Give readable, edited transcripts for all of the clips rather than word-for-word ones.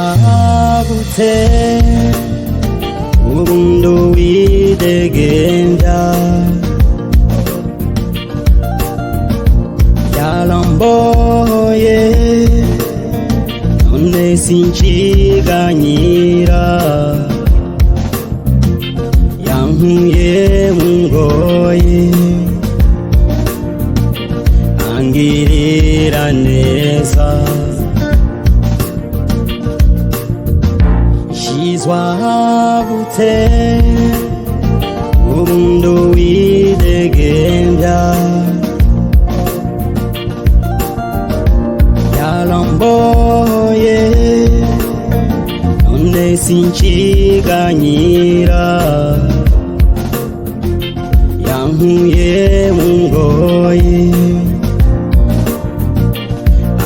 Shizwagute urukundo widegembya yaramboye none sinshiganyira yankuye mu ngoyi angirira neza Shizwagute urukundo widegembya yaramboye none sinshiganyira yankuye mu ngoyi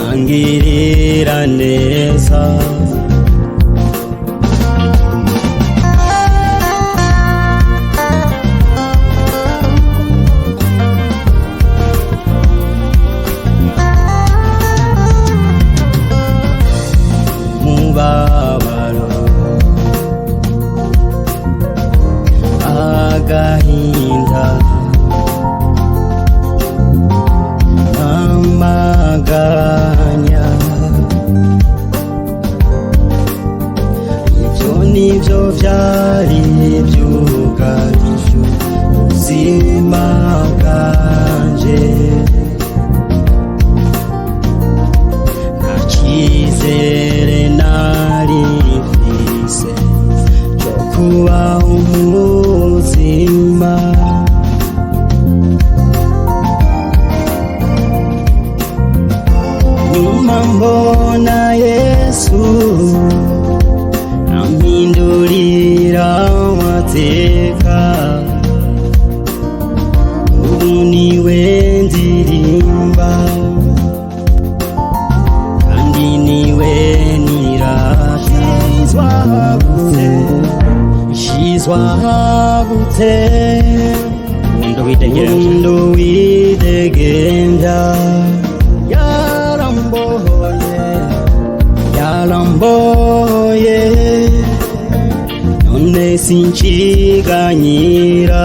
angirira neza agahinda amaganya ibyo nibyo byari byugarije ubuzima bwanje nta cyizere nari mfise cyo kubaho muzima nyuma mbona Yesu ampindurira amateka ubu niwe ndirimba kandi niwe nirata Shizwagute urukundo widegembya yaramboye none sinshiganyira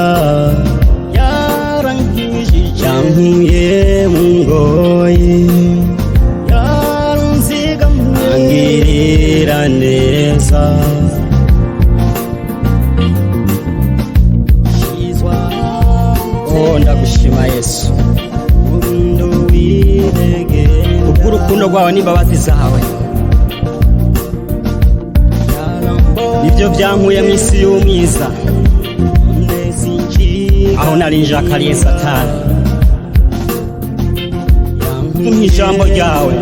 yankuye mu ngoyi angirira neza ndagushima Yesu kubw'urukundo rwawe n'imbabazi zawe nibyo byankuye mu isi y'umwiza aho nari njakariye Satani nk'ijambo ryawe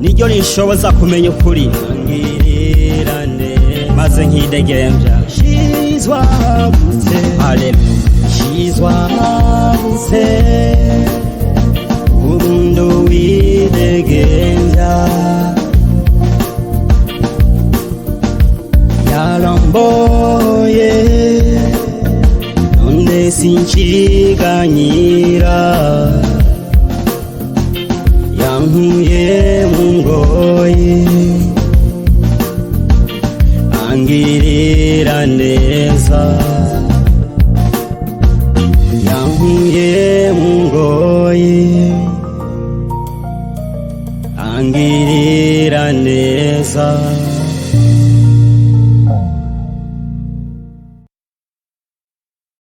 niryo rinshoboza kumenya ukuri maze nkidegembya Haleluya Shizwagute urukundo widegembya yaramboye none sinshiganyira yankuye mu ngoyi angirira neza yankuye mu ngoyi angirira neza